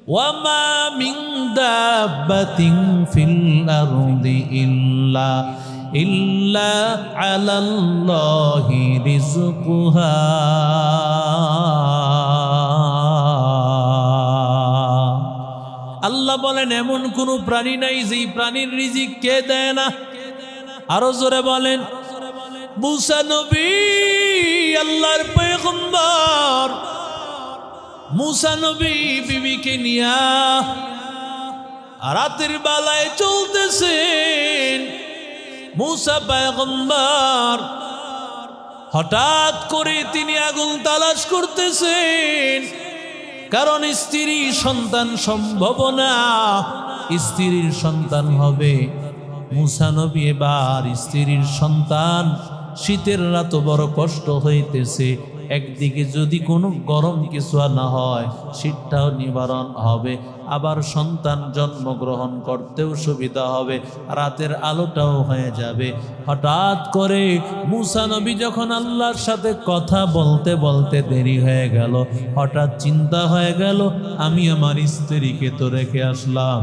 ওয়ামা মিন দাব্বাতিন ফিল আরদি ইল্লা আলাল্লাহি রিজকুহা। আল্লাহ বলেন এমন কোন প্রাণী নাই যেই প্রাণীর রিজিক কে দেয় না। আরো জোরে বলেন। মুসা নবী আল্লাহর পয়গম্বর, মুসা নবী বিবিকে নিয়া রাতের বেলায় চলতেছেন। মুসা পয়গম্বর হঠাৎ করে তিনি আগুন তালাশ করতেছেন, কারণ স্ত্রী সন্তান সম্ভব না, স্ত্রীর সন্তান হবে। মুসা নবী এবার স্ত্রীর সন্তান, শীতের রাত বড় কষ্ট হইতেছে। একদিকে যদি কোনো গরম কিছু না হয় শীতটাও নিবারণ হবে, আবার সন্তান জন্মগ্রহণ করতেও সুবিধা হবে, রাতের আলোটাও হয়ে যাবে। হঠাৎ করে মুসা নবী যখন আল্লাহর সাথে কথা বলতে বলতে দেরি হয়ে গেল, হঠাৎ চিন্তা হয়ে গেল আমি আমার স্ত্রীকে তো রেখে আসলাম,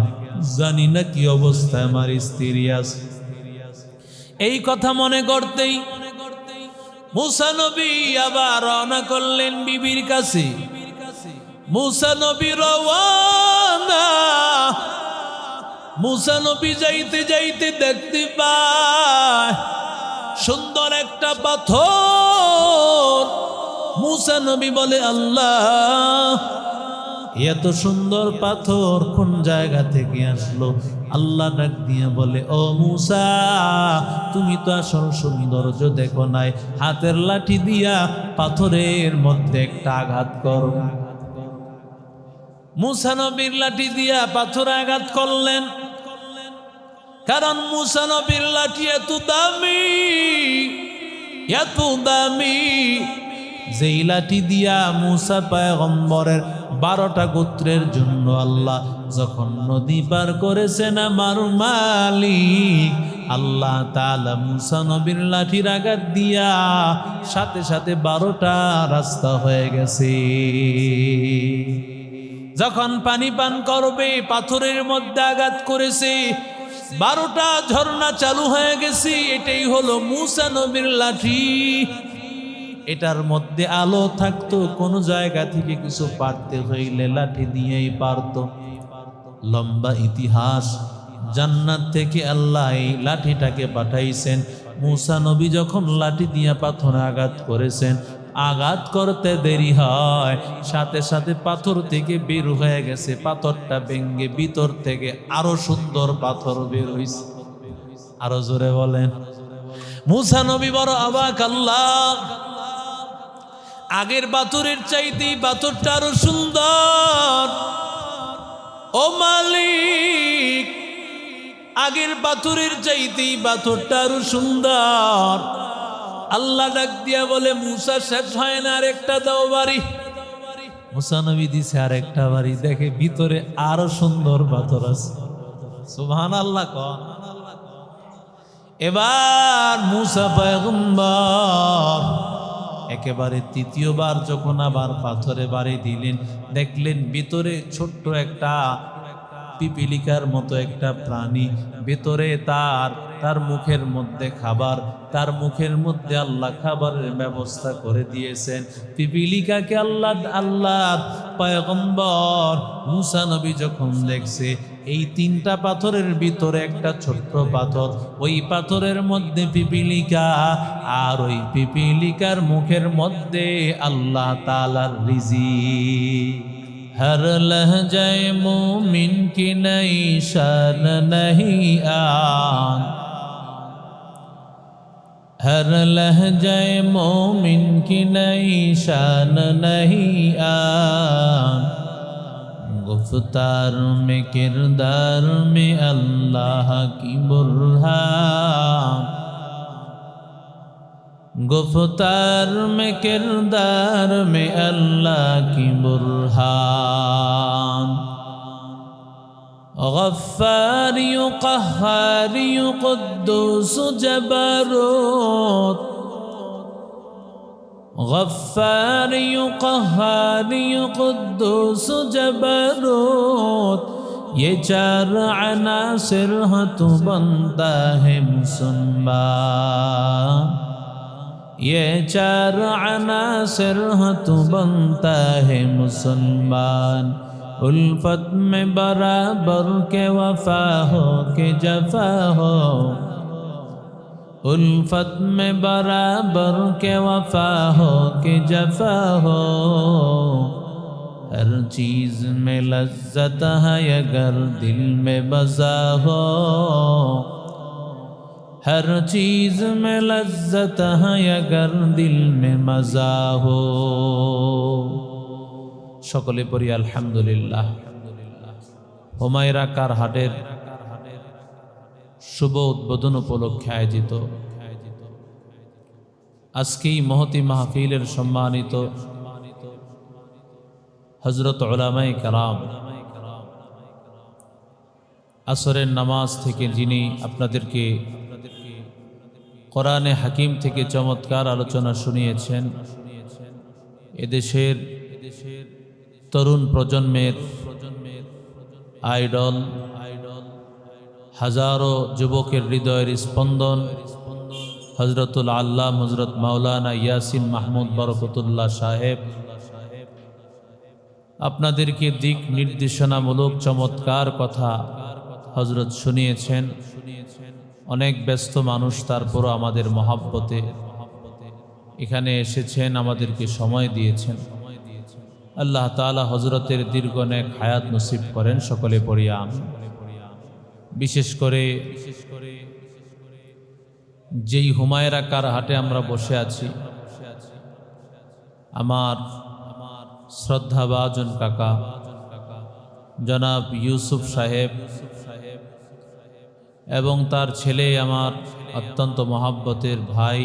জানি না কি অবস্থায় আমার স্ত্রী আছে। এই কথা মনে করতেই মুসা নবী আবার রওনা করলেন বিবির কাছে। মুসা নবী রওয়ানা। মুসা নবী যাইতে যাইতে দেখতে পায় সুন্দর একটা পাথর। মুসা নবী বলে আল্লাহ, এত সুন্দর পাথর কোন জায়গা থেকে আসলো? আল্লাহ ডাক দিয়ে বলে, ও মুসা, তুমি তো আসল সৌন্দর্য দেখো নাই, হাতের লাঠি দিয়া পাথরের মধ্যে একটা আঘাত করো। মুসা নবীর লাঠি দিয়া পাথরে আঘাত করলেন, কারণ মুসা নবীর লাঠি এত দামি, এত দামি, যেই লাঠি দিয়া মুসা পয়গম্বরের 12টা গোত্রের জন্য আল্লাহ যখন নদী পার করেছেন আমার মালিক আল্লাহ তাআলা মুসা নবীর লাঠির আঘাত দিয়া সাথে সাথে 12টা রাস্তা হয়ে গেছে। যখন পানি পান করবে পাথরের মধ্যে আঘাত করেছে, 12টা ঝর্ণা চালু হয়ে গেছে। এটাই হলো মুসা নবীর লাঠি। এটার মধ্যে আলো থাকতো, কোনো জায়গা থেকে কিছু পারতে হইলে লাঠি দিয়েই পারতো। লম্বা ইতিহাস, জান্নাত থেকে আল্লাহ এই লাঠিটাকে পাঠাইছেন। মুসা নবী যখন লাঠি দিয়ে পাথরে আঘাত করেছেন, আঘাত করতে দেরি হয়, সাথে সাথে পাথর থেকে বের হয়ে গেছে, পাথরটা ভেঙে ভিতর থেকে আরো সুন্দর পাথর বের হইছে। আরো জোরে বলেন। মুসা নবী বড় অবাক, আল্লাহ, আগের পাথরের চাইতে পাথরটা আরো সুন্দর। ও মালিক, আগের পাথরের চাইতে পাথরটা আরো সুন্দর। আল্লাহ ডাক দিয়া বলে, মুসা শেষ হয় না, আরেকটা দাও বাড়ি। মুসা নবী দিছে আরেকটা বাড়ি, দেখে ভিতরে আরো সুন্দর পাথর আছে। সুবহানাল্লাহ। এবার মুসা পয়গম্বর একেবারে তৃতীয়বার যখন আবার পাথরে বাড়ি দিলেন, দেখলেন ভিতরে ছোট্ট একটা পিপিলিকার মতো একটা প্রাণী, ভিতরে তার মুখের মধ্যে খাবার, তার মুখের মধ্যে আল্লাহ খাবারের ব্যবস্থা করে দিয়েছেন। পিপিলিকাকে আল্লাহ পয়গম্বর মুসা নবী যখন দেখছে এই 3টা পাথরের ভিতরে একটা ছোট্ট পাথর, ওই পাথরের মধ্যে পিপিলিকা, আর ওই পিপিলিকার মুখের মধ্যে আল্লাহ তাআলার রিজিক। हर लहज़े मोमिन की नई शान नहीं आन, हर लहज़े मोमिन की नई शान नहीं आन, गुफ्तार में किरदार में अल्लाह की बुरहान, गुफ्तार में किरदार में अल्लाह की बुरहान, गफ्फारी क़ह्हारी क़ुद्दूस जबरूत, गफ्फारी क़ह्हारी क़ुद्दूस जबरूत, ये चार अनासिर हैं तो बनता है मुसलमान। ये चार अनासिर हैं तो बनता है मुसलमान। उल्फत में बराबर के वफा हो के जफा हो। उल्फत में बराबर के वफा हो के जफा हो। हर चीज़ में लज्जत है अगर दिल में मज़ा हो। हर चीज़ में लज्जत है अगर दिल में मज़ा हो। সকলে পড়ি আলহামদুলিল্লাহ। হুমায়রা কার হাটের শুভ উদ্বোধন উপলক্ষে আয়োজিত আজকেই মহতি মাহফিলের সম্মানিত হযরত উলামায়ে কেরাম, আসরের নামাজ থেকে যিনি আপনাদেরকে কোরআনে হাকিম থেকে চমৎকার আলোচনা শুনিয়েছেন, এদেশের তরুণ প্রজন্মের আইডল, হাজারো যুবকের হৃদয়ের স্পন্দন হযরতুল আল্লামা হযরত মাওলানা ইয়াসিন মাহমুদ বরকতুল্লাহ সাহেব আপনাদেরকে দিক নির্দেশনামূলক চমৎকার কথা হযরত শুনিয়েছেন। অনেক ব্যস্ত মানুষ, তারপরও আমাদের মহাব্বতে এখানে এসেছেন, আমাদেরকে সময় দিয়েছেন। আল্লাহ তাআলা হযরতের দীর্ঘ নেক হায়াত নসিব করেন। সকলে পড়ি আমিন। বিশেষ করে যেই হুমায়রা কার হাটে আমরা বসে আছি, আমার শ্রদ্ধাভাজন কাকা জনাব ইউসুফ সাহেব এবং তার ছেলে আমার অত্যন্ত মহাব্বতের ভাই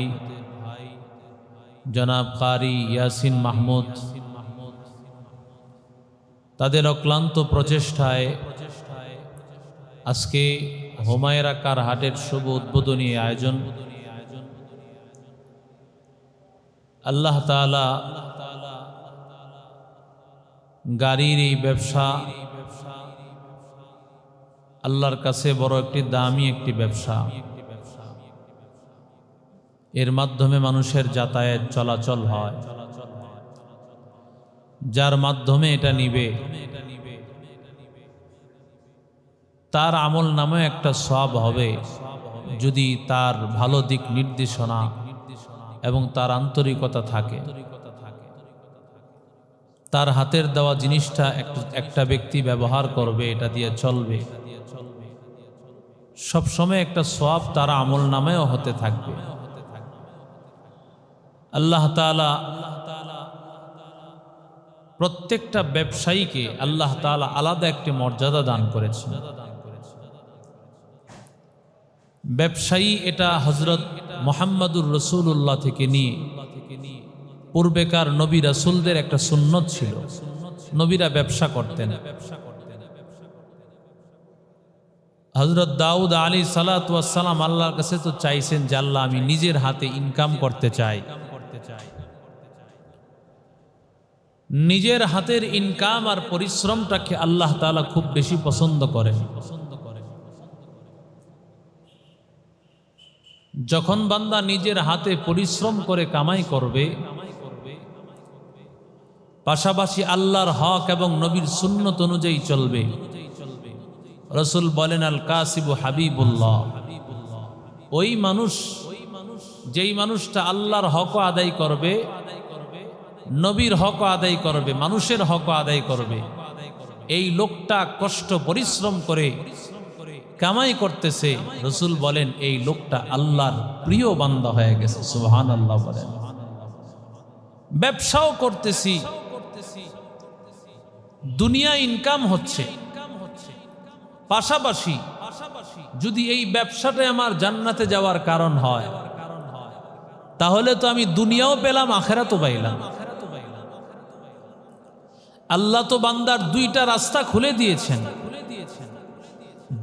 জনাব কারি ইয়াসিন মাহমুদ, তাদের অক্লান্ত প্রচেষ্টায় আজকে হুমায়রা কার হাটের শুভ উদ্বোধনী আয়োজন। আল্লাহ তাআলা গাড়ির এই ব্যবসা আল্লাহর কাছে বড় একটি দামি একটি ব্যবসা। এর মাধ্যমে মানুষের যাতায়াত চলাচল হয়। যার মাধ্যমে এটা নিবে তার আমল নামে একটা সওয়াব হবে যদি তার ভালো দিক নির্দেশনা এবং তার আন্তরিকতা থাকে। তার হাতের দেওয়া জিনিসটা একটা ব্যক্তি ব্যবহার করবে, এটা দিয়ে চলবে, সব সময় একটা সওয়াব তার আমল নামেও হতে থাকবে। আল্লাহ তাআলা প্রত্যেকটা ব্যবসায়ীকে আল্লাহ তাআলা আলাদা একটি মর্যাদা দান করেছেন। ব্যবসায়ী এটা হযরত মুহাম্মদুর রাসূলুল্লাহ থেকে নিয়ে পূর্বেকার নবী রাসূলদের একটা সুন্নত ছিল, নবীরা ব্যবসা করতেন। হযরত দাউদ আলাইহিস সালাতু ওয়াস সালাম আল্লাহর কাছে তো চাইছেন যে আল্লাহ আমি নিজের হাতে ইনকাম করতে চাই। নিজের হাতের ইনকাম আর পরিশ্রমটাকে আল্লাহ তাআলা খুব বেশি পছন্দ করেন। যখন বান্দা নিজের হাতে পরিশ্রম করে কামাই করবে, পাশাপাশি আল্লাহর হক এবং নবীর সুন্নত অনুযায়ী চলবে, রাসূল বলেন আল কাসিবু হাবিবুল্লাহ, ওই মানুষ যেই মানুষটা আল্লাহর হক আদায় করবে, নবীর হক আদায় করবে, মানুষের হক আদায় করবে, এই লোকটা কষ্ট পরিশ্রম করে কামাই করতেছে, রাসূল বলেন এই লোকটা আল্লাহর প্রিয় বান্দা হয়ে গেছে। সুবহানাল্লাহ বলেন। ব্যবসাও করতেছি, দুনিয়া ইনকাম হচ্ছে, পাশাপাশি যদি এই ব্যবসাটা আমার জান্নাতে যাওয়ার কারণ হয়, তাহলে তো আমি দুনিয়াও পেলাম, আখিরাতও পাইলাম। আল্লাহ তো বান্দার দুইটা রাস্তা খুলে দিয়েছেন।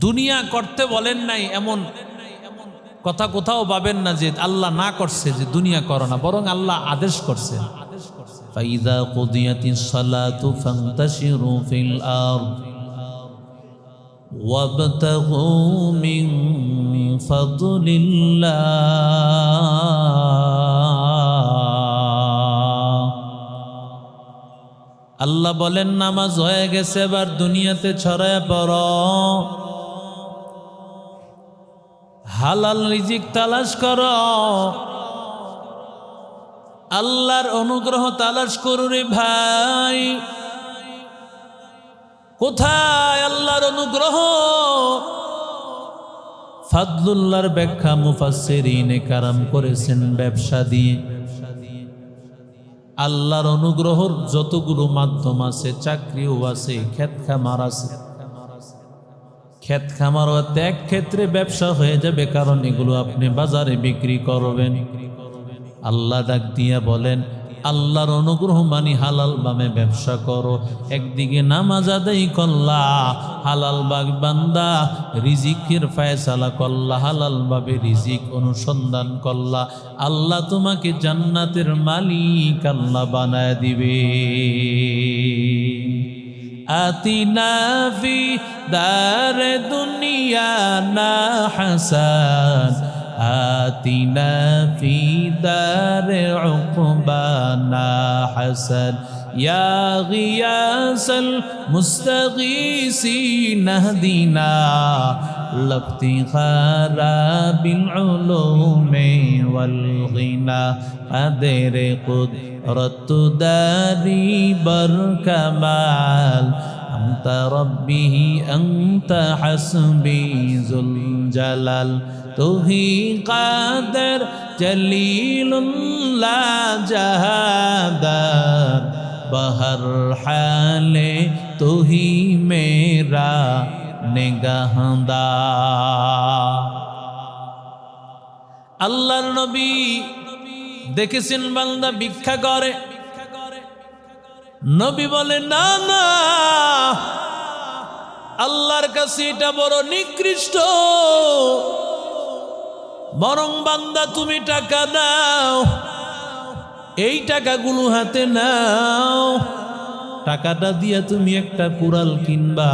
দুনিয়া করতে বলেন নাই এমন কথা কোথাও পাবেন না যে আল্লাহ না করছে যে দুনিয়া করো না, বরং আল্লাহ আদেশ করছে ফাইযা কুদিয়াতিস সালাতু ফান্তাশিরু ফিল আরদ وابتغوا من فضل الله আল্লাহ বলেন নামাজ হয়ে গেছে, এবার দুনিয়াতে ছড়ায় পড়ো, হালাল রিজিক তালাশ করো, আল্লাহর অনুগ্রহ তালাশ করো রে ভাই। কোথায় আল্লাহর অনুগ্রহ? ফাদলুল্লাহর ব্যাখ্যা মুফাসসিরিনে কারাম করেছেন ব্যবসা দিয়ে। আল্লাহর অনুগ্রহর যতগুলো মাধ্যম আছে, চাকরিও আছে, ক্ষেত খামার আছে। ক্ষেত খামার এক ক্ষেত্রে ব্যবসা হয়ে যাবে, কারণ এগুলো আপনি বাজারে বিক্রি করবেন। আল্লাহ ডাক দিয়া বলেন আল্লাহর অনুগ্রহ মানি হালাল ভাবে ব্যবসা করো। একদিকে নামাজ আদায় করলা, হালাল ভাগ বান্দা রিজিকের ফয়সালা করলা, হালাল ভাবে রিজিক অনুসন্ধান করলা, আল্লাহ তোমাকে জান্নাতের মালিক আল্লাহ বানায় দিবে। আতিনা ফি দারে দুনিয়া না হাসান, آتنا في دار عقبانا حسن يا غياث المستغيثين اهدنا لافتخار بالعلوم والغنى قدر قدرة داري بركمال أنت ربه أنت حسبي ذو الجلال تو ہی قادر جلیل لا جہادر بہر حال تو ہی میرا نگہدار। আল্লাহর নবী দেখেছেন বান্দা ভিক্ষা করে, নবী বলে না না, আল্লাহর কাছে এটা বড় নিকৃষ্ট, বরং বান্দা তুমি টাকা দাও, এই টাকাগুলো হাতে নাও, টাকাটা দিয়া তুমি একটা কুড়াল কিনবা,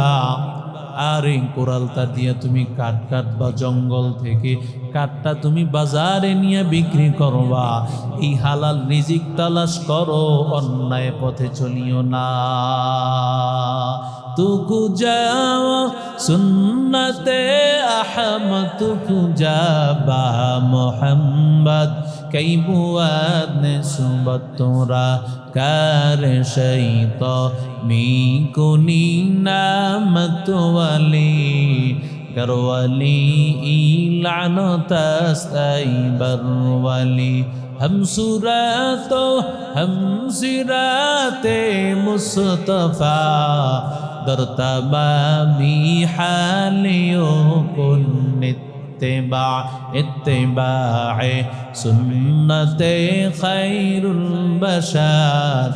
আর এই কুড়ালটা দিয়া তুমি কাঠ কাটবা, জঙ্গল থেকে কাঠটা তুমি বাজারে নিয়ে বিক্রি করবা। এই হালাল রিজিক তালাশ করো, অন্যায় পথে চলিও না। তুকু যাও সুন্নতে আহমদ, তুকু যাবা মোহাম্মদ, কই বুয়াদ নে সুবত তোরা কার শৈত মি কুনি নামত ওয়ালি করওয়ালি ইলানতাস্তাই বরওয়ালি हम सुरातो हम सिराते मुस्तफा दरतबा भी हालियों कुन इत्तिबा इत्तिबाए सुन्नते खैरुल बशर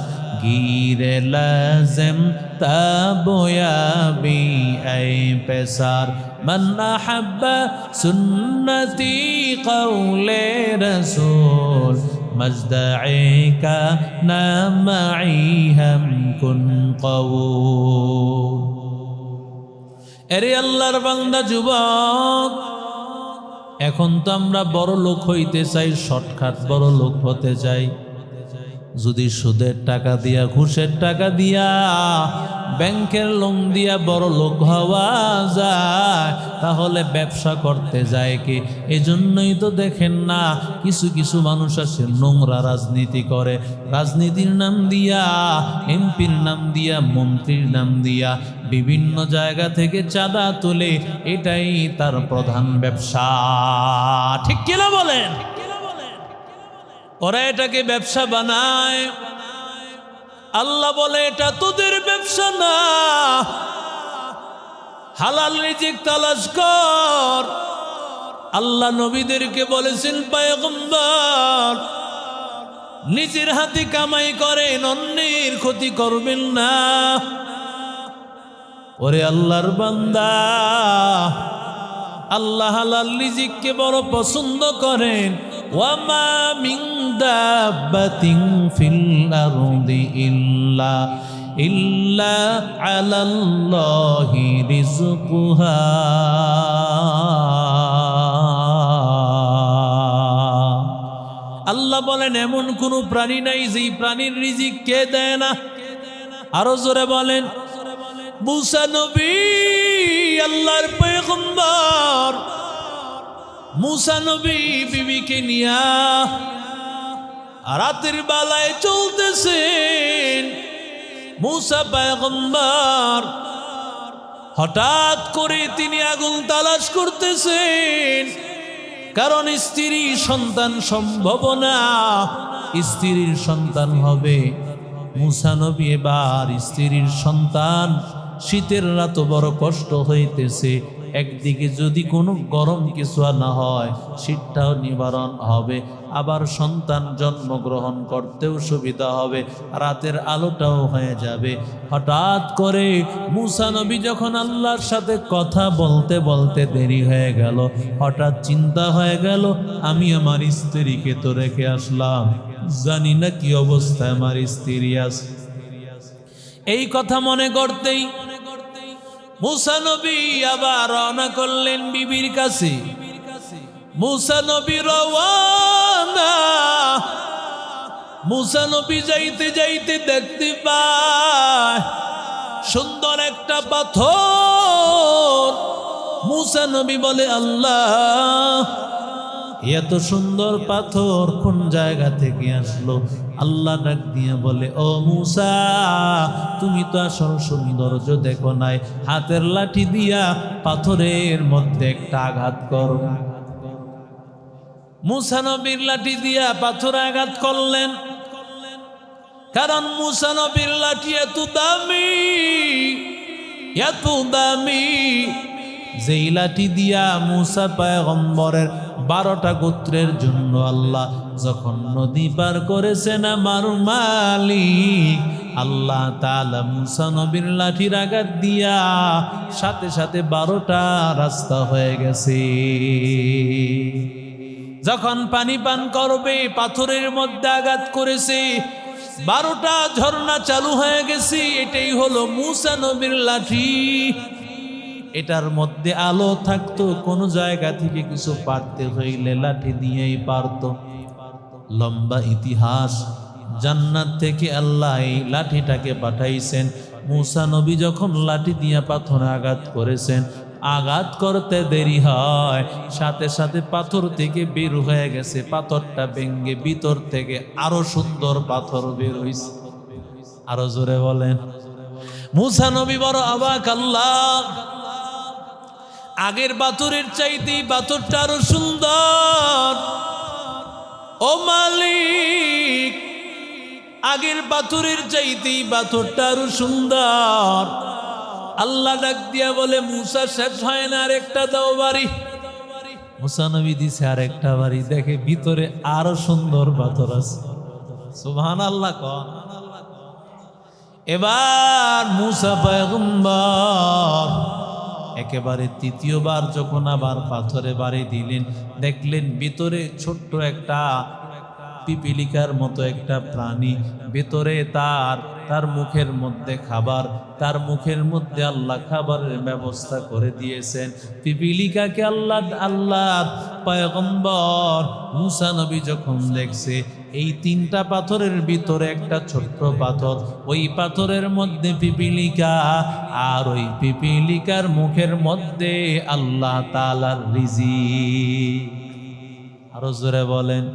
गिर लाज़िम ताबोयाबी ऐ पेसार मन अहब्बा सुन्नती कौले रसूल मजदए का नामई हम कुन कवूल। এরে আল্লাহর বান্দা যুবক, এখন তো আমরা বড় লোক হইতে চাই, শর্টকাট বড় লোক হতে চাই। যদি সুদের টাকা দিয়া, ঘুষের টাকা দিয়া, ব্যাংকের লোন দিয়া বড় লোক হওয়া যায়, তাহলে ব্যবসা করতে যায় কি? এজন্যই তো দেখেন না কিছু কিছু মানুষ আছে নোংরা রাজনীতি করে, রাজনীতির নাম দিয়া, এমপির নাম দিয়া, মন্ত্রীর নাম দিয়া বিভিন্ন জায়গা থেকে চাঁদা তোলে, এটাই তার প্রধান ব্যবসা। ঠিক কিনা বলেন? ওরা এটাকে ব্যবসা বানায়। আল্লাহ বলে এটা তোদের ব্যবসা না, হালাল রিজিক তালাশ কর। আল্লাহ নবীদেরকে বলেছেন পয়গম্বর নিজের হাতে কামাই করেন, অন্যের ক্ষতি করবেন না। ওরে আল্লাহর বান্দা, আল্লাহ হালাল রিজিককে বড় পছন্দ করেন। ওয়ামা মিন দাব্বাতিন ফিল আরদি ইল্লা ইল্লা আলাল্লাহি রিজকুহা। আল্লাহ বলেন এমন কোন প্রাণী নাই যেই প্রাণীর রিজিক কে দেয় না। আরো জোরে বলেন। মুসা নবী আল্লাহর পয়গম্বর, মুসা নবী বিবিকে নিয়া রাতের বেলায় চলতেছেন। মুসা পয়গম্বর হঠাৎ করে তিনি আগুন তালাশ করতেছেন, কারণ স্ত্রী সন্তান সম্ভব না, স্ত্রীর সন্তান হবে। মুসা নবী এবার স্ত্রীর সন্তান, শীতের রাত বড় কষ্ট হইতেছে, একদিকে যদি কোনো গরম কিছু না হয় শীতটাও নিবারণ হবে, আবার সন্তান জন্মগ্রহণ করতেও সুবিধা হবে, রাতের আলোটাও হয়ে যাবে। হঠাৎ করে মুসা নবী যখন আল্লাহর সাথে কথা বলতে বলতে দেরি হয়ে গেল, হঠাৎ চিন্তা হয়ে গেল আমি আমার স্ত্রীকে তো রেখে আসলাম, জানি না কি অবস্থায় আমার স্ত্রী আছে। এই কথা মনে করতেই মুসা নবী আবার রওনা করলেন বিবির কাছে। মুসা নবী রওয়ানা। মুসা নবী যাইতে যাইতে দেখতে পায় সুন্দর একটা পাথর। মুসা নবী বলে আল্লাহ, এত সুন্দর পাথর কোন জায়গা থেকে আসলো? আল্লাহ ডাক দিয়ে বলে ও মুসা, তুমি তো আসল সৌন্দর্য দেখো নাই, হাতের লাঠি দিয়া পাথরের মধ্যে একটা আঘাত করো। মুসা নবীর লাঠি দিয়া পাথরে আঘাত করলেন, কারণ মুসা নবীর লাঠি এত দামি, এত দামি, যেই লাঠি দিয়া মুসা পয়গম্বরের 12টা গোত্রের জন্য আল্লাহ যখন নদী পার করেছেন আমার মালিক আল্লাহ তাআলা মুসা নবীর লাঠির আঘাত দিয়া সাথে সাথে 12টা রাস্তা হয়ে গেছে। যখন পানি পান করবে পাথরের মধ্যে আঘাত করেছে, 12টা ঝর্ণা চালু হয়ে গেছে। এটাই হলো মুসা নবীর লাঠি। এটার মধ্যে আলো থাকতো, কোন জায়গা থেকে কিছু পারতে হইলে লাঠি দিয়েই পারত। লম্বা ইতিহাস, জান্নাত থেকে আল্লাহ এই লাঠিটাকে পাঠাইছেন। মুসা নবী যখন লাঠি দিয়ে পাথরে আঘাত করেছেন, আঘাত করতে দেরি হয়, সাথে সাথে পাথর থেকে বের হয়ে গেছে, পাথরটা ভেঙ্গে ভিতর থেকে আরো সুন্দর পাথর বের হইছে। আরো জোরে বলেন। মুসা নবী বড় অবাক, আল্লাহ আগের পাথরের চাইতে পাথরটা আরো সুন্দর। ও মালিক, আগের পাথরের চাইতে পাথরটা আরো সুন্দর। আল্লাহ ডাক দিয়া বলে মুসা শেষ হয় না, আর একটা দাও বাড়ি। মুসা নবী দিছে আর একটা বাড়ি, দেখে ভিতরে আরো সুন্দর পাথর আছে। সুবহানাল্লাহ কন। এবার মুসা পয়গম্বর একেবারে তৃতীয়বার যখন আবার পাথরে বাড়ি দিলেন, দেখলেন ভিতরে ছোট্ট একটা পিপিলিকার মতো একটা প্রাণী, ভিতরে তার মুখের মধ্যে খাবার, তার মুখের মধ্যে আল্লাহ খাবারের ব্যবস্থা করে দিয়েছেন। পিপিলিকাকে আল্লাহ পয়গম্বর মুসা নবী যখন দেখছে এই 3টা পাথরের ভিতরে একটা ছোট্ট পাথর, ওই পাথরের মধ্যে পিপিলিকা, আর ওই পিপিলিকার মুখের মধ্যে আল্লাহ তাআলার রিজিক। আরো জোরে বলেন।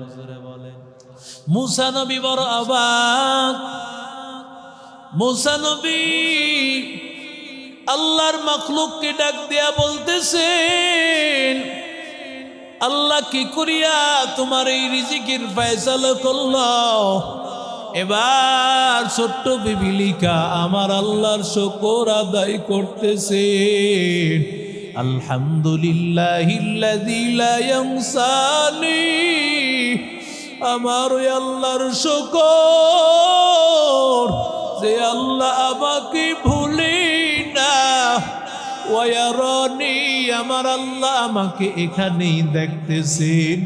মুসা নবী বড় অবাক। মুসা নবী আল্লাহর মাখলুককে ডাক দেয়া বলতেছেন, আল্লাহ কি করিয়া তোমার এই রিজিকের ফয়সালা করলো? এবার ছোট্ট পিপিলিকা আমার আল্লাহর শুকর আদায় করতেছে। আলহামদুলিল্লাহিল্লাযী লা ইয়ানসানি, আমার ওই আল্লাহর শুকর যে আল্লাহ আমাকে ভুলি না। ওয়ারানি, আমার আল্লাহ আমাকে এখানেই দেখতেছেন,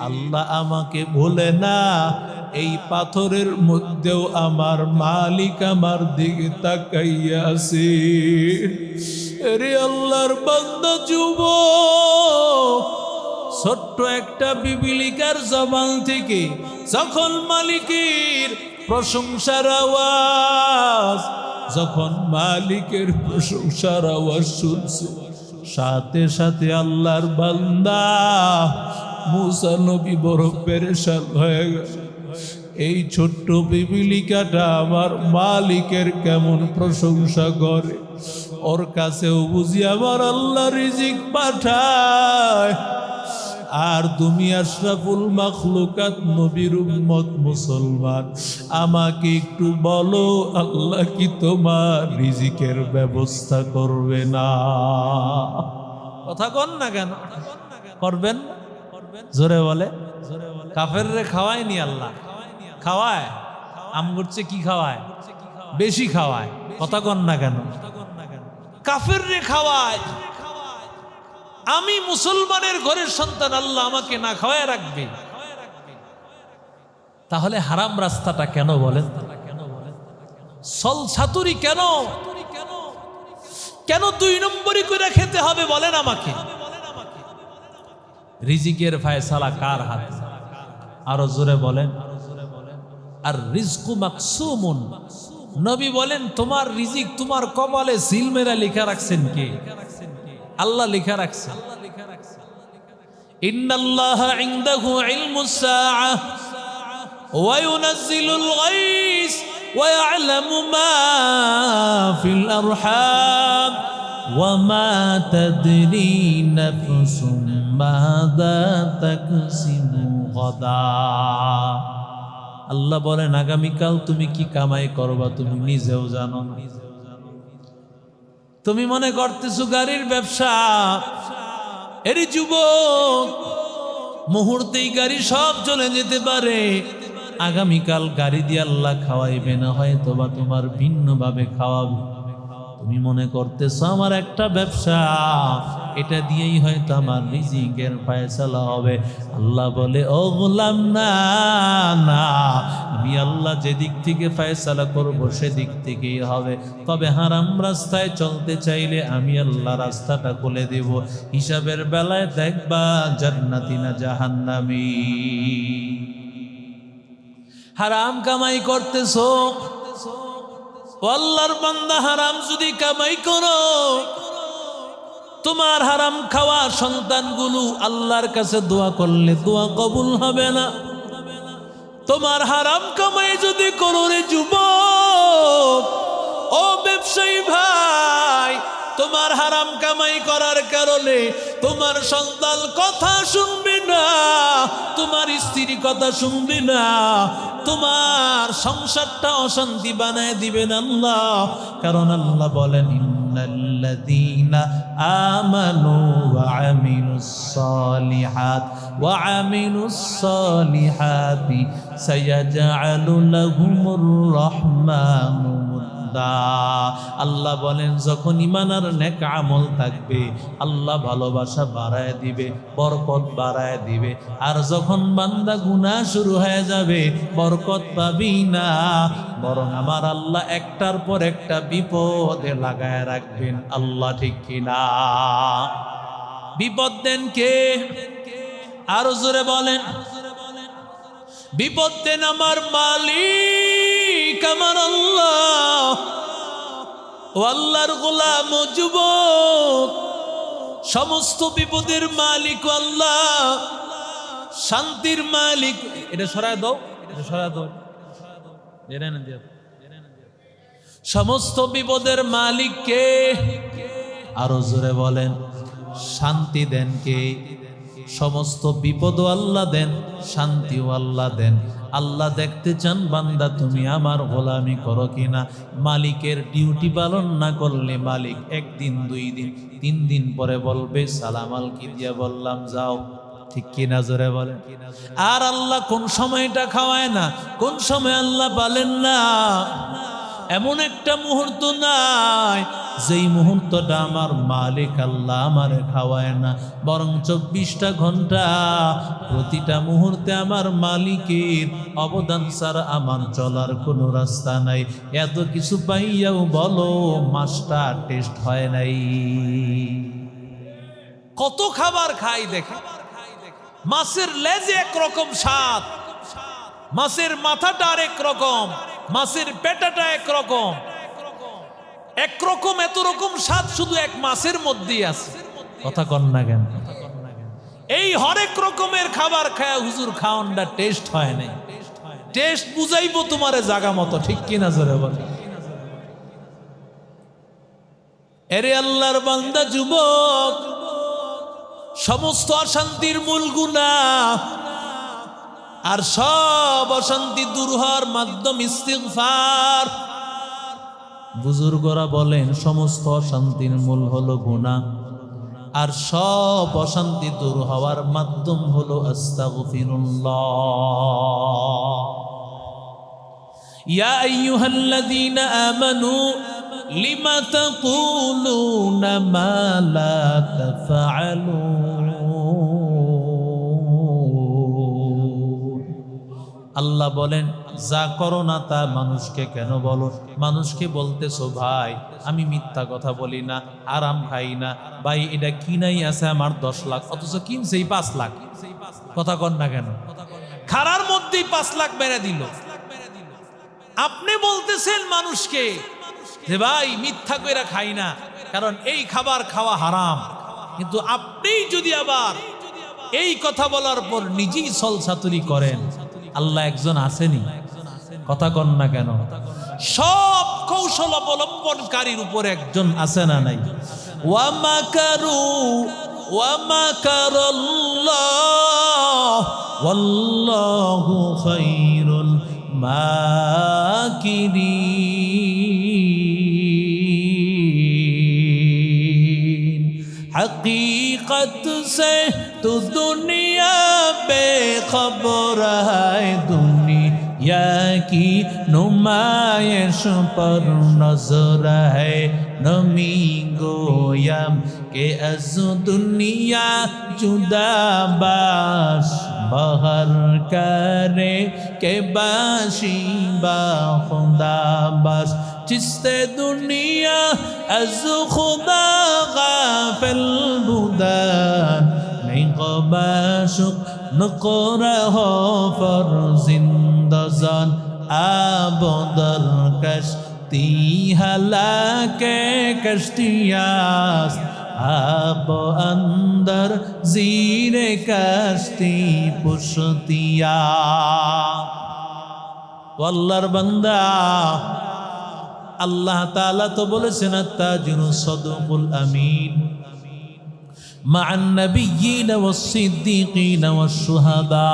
আল্লাহ আমাকে ভুলে না। এই পাথরের মধ্যেও আমার মালিক আমার দিকে তাকাইয়া আছে। রে আল্লাহর বান্দা যুবক, ছোট্ট একটা বিবিলিকার জবান থেকে যখন মালিকের প্রশংসার আওয়াজ, যখন মালিকের প্রশংসার আওয়াজ শুনছে, সাথে সাথে আল্লাহর বান্দা মুসা নবী বড় পেরেশান হয়ে গেল। এই ছোট্ট পিপিলিকাটা আমার মালিকের কেমন প্রশংসা করে, ওর কাছেও বুঝি আমার আল্লাহ রিজিক পাঠায়। আর তুমি আশরাফুল মাখলুকাত নবীর উম্মত মুসলমান, আমাকে একটু বলো আল্লাহ কি তোমার রিজিকের ব্যবস্থা করবে না? কথা কন না কেন? করবেন? জোরে বলে। কাফেররে খাওয়ায়নি আল্লাহ? খাওয়ায়। আম করছে কি খাওয়ায়? বেশি খাওয়ায়। কথা কন না কেন? কাফেররে খাওয়ায়। আমি মুসলমানের ঘরের সন্তান, আল্লাহ আমাকে না খাওয়ায় রাখবে? তাহলে হারাম রাস্তাটা কেন বলেন? সল ছাতুরি কেন? কেন 2 নম্বরই করে খেতে হবে বলেন আমাকে? রিজিকের ফায়সালা কার হাতে? আরো জোরে বলেন। আর রিজকু মাকসুমুন, নবী বলেন তোমার রিজিক তোমার কপালে সিল মেরা লেখা রাখছেন কে? আল্লাহ লেখা রাখছেন। ইন্নাল্লাহা ইনদাহু ইলমুস সাআহ ওয়া ইউনাজ্জিলুল গায়স ওয়া ইয়ালামু মা ফিল আরহাম ওয়া মা তাদরি নাফসুম মাযা তাকসিবু গাদা। আল্লাহ বলেন আগামীকাল তুমি কি কামাই করবা তুমি নিজেও জানো না। তুমি মনে করতেছো গাড়ির ব্যবসা, এর যুবক মুহূর্তেই গাড়ি সব চলে যেতে পারে। আগামীকাল গাড়ি দিয়ে আল্লাহ খাওয়াইবে না, হয়তো বা তোমার ভিন্নভাবে খাওয়াবে। তুমি মনে করতেছো আমার একটা ব্যবসা, এটা দিয়েই হয়তো আমার রিজিকের ফয়সালা হবে। আল্লাহ বলে ও গোলাম, না না, আমি আল্লাহ যেদিক থেকে ফয়সালা করব সেদিক থেকেই হবে। তবে হারাম রাস্তায় চলতে চাইলে আমি আল্লাহ রাস্তাটা খুলে দেব। হিসাবের বেলায় দেখবা জান্নাতি না জাহান্নামী। হারাম কামাই করতেছো, আল্লাহর বান্দা, হারাম যদি কামাই করো, তোমার হারাম খাওয়া সন্তানগুলো আল্লাহর কাছে দোয়া করলে দোয়া কবুল হবে না। তোমার হারাম কামাই যদি করো রে যুবক, ও ব্যবসায়ী ভাই, তোমার হারাম কামাই করার কারণে তোমার সন্তান কথা শুনবে না, তোমার স্ত্রী কথা শুনবে না, তোমার সংসারটা অশান্তি বানায় দিবেন আল্লাহ। কারণ আল্লাহ বলেন ইন্নাল্লাযীনা আমানু ওয়া আমিলুস সালিহাতি সায়াজআলু লাহুমুর রাহমানু উদ্দা। আল্লাহ বলেন যখন ঈমান আর নেক আমল থাকবে আল্লাহ ভালোবাসা বাড়ায় দিবে, বরকত বাড়ায় দিবে। আর যখন বান্দা গুনাহ শুরু হয়ে যাবে বরকত পাবি না, বরং আমার আল্লাহ একটার পর একটা বিপদে লাগায় রাখবেন। আল্লাহ ঠিক কিনা? বিপদ দেন কে? আরো জোরে বলেন। বিপদ দেন আমার মালিক, আমার আল্লাহ। ও আল্লাহর গোলাম ও যুবক, সমস্ত বিপদের মালিক আল্লাহ, শান্তির মালিক। এটা সরায় দাও, এটা সরায় দাও। সমস্ত বিপদের মালিক কে? আরো জোরে বলেন। শান্তি দেন কে? সমস্ত বিপদও আল্লাহ দেন, শান্তিও আল্লাহ দেন। আল্লাহ দেখতে চান বান্দা তুমি আমার গোলামি করো কিনা। মালিকের ডিউটি পালন না করলে মালিক 1 দিন 2 দিন 3 দিন পরে বলবে সালাম আলকি দিয়া বললাম যাও। ঠিক কিনা? জোরে বলেন। আর আল্লাহ কোন সময়টা খাওয়ায় না, কোন সময় আল্লাহ বলেন না, এমন একটা মুহূর্ত নাই যেই মুহূর্তটা আমার মালিক আল্লাহ আমারে খাওয়ায় না, বরং 24টা ঘন্টা প্রতিটা মুহূর্তে আমার মালিকের অবদান ছাড়া আমার চলার কোনো রাস্তা নাই। এত কিছু পাইয়াও বলো মাছটা টেস্ট হয় নাই। কত খাবার খাই দেখে, মাছের লেজে একরকম স্বাদ, মাছের মাথাটা আরেক রকম, মাছের পেটাটা একরকম, একরকম এত রকম স্বাদ শুধু এক মাছের মধ্যেই আছে। কথা কন না কেন? এই হরেক রকমের খাবার খায় হুজুর খাওয়ানটা টেস্ট হয় নাই। টেস্ট বুঝাইবো তোমারে জাগা মতো, ঠিক কিনা জোরে বল। এরে আল্লাহর বান্দা যুবক, সমস্ত অশান্তির মূল গুনাহ আর সব অশান্তি দূর হওয়ার মাধ্যম ইস্তিগফার। বুজুর্গরা বলেন সমস্ত অশান্তির মূল হলো গুনাহ, আর সব অশান্তি দূর হওয়ার মাধ্যম হলো আস্তাগফিরুল্লাহ। ইয়া আইয়ুহাল্লাযীনা আমানু লিমা তাকুলুনা মা লা তাফআলুন। আল্লাহ বলেন যা করো না তা মানুষকে কেন বলো? মানুষকে বলতেছো ভাই আমি মিথ্যা কথা বলি না, আরাম খাই না, ভাই এটা কিনাই আছে আমার 10 লাখ, অথচ কিনছেই 5 লাখ। কথা কন না কেন? খারার মধ্যেই 5 লাখ বেড়ে দিল। আপনি বলতেছেন মানুষকে যে ভাই মিথ্যা কইরা খাই না, কারণ এই খাবার খাওয়া হারাম, কিন্তু আপনি যদি আবার এই কথা বলার পর নিজেই ছলছাতুরি করেন, আল্লাহ একজন আসেনি? কথা কন না কেন? সব কৌশল অবলম্বনকারীর উপর একজন আছে না নাই? ওয়া মাকারু ওয়া মাকারাল্লাহ ওয়াল্লাহু খায়রুল माकिरीन। हकीकत से तो दुनिया बेखबर है, दुनिया की नुमाइश पर नजर है। नमी गोयम के अज दुनिया जुदा बाश बहर करे के बाशी बा खुदा बस। जिससे दुनिया अज खुदा गाफिल बुदान निगबाशुक नकोरा हो फर जिंदजान आबदर कश्ती हलाके कश्तियास आप अंदर जीरे कश्ती पुश्तिया। वल्लर बंदा আল্লাহ তাআলা তো বলেছেন আত-তাজিরু সাদুকুল আমিন মা'আন নাবিয়্যিন ওয়াস সিদ্দীকিন ওয়াস শুহাদা।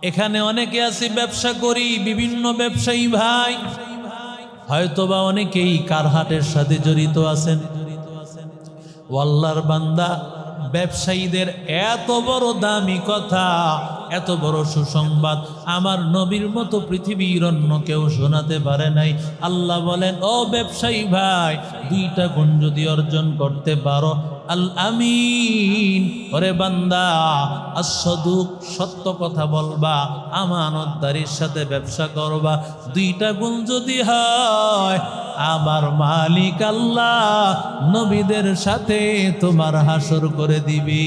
এখানে অনেকে আছে ব্যবসা করি, বিভিন্ন ব্যবসায়ী ভাই, হয়তোবা অনেকেই কারহাটের সাথে জড়িত আছেন। আল্লাহর বান্দা, ব্যবসায়ীদের এত বড় দামি কথা, এত বড় সুসংবাদ আমার নবীর মতো পৃথিবীর অন্য কেউ শোনাতে পারে নাই। আল্লাহ বলেন ও ব্যবসায়ী ভাই, 2টা গুণ যদি অর্জন করতে পারো, আল আমিন, ওরে বান্দা, as-সাদুক, সত্য কথা বলবা, আমানতদারির সাথে ব্যবসা করবা, 2টা গুণ যদি হয়, আমার মালিক আল্লাহ নবীদের সাথে তোমার হাসর করে দিবি।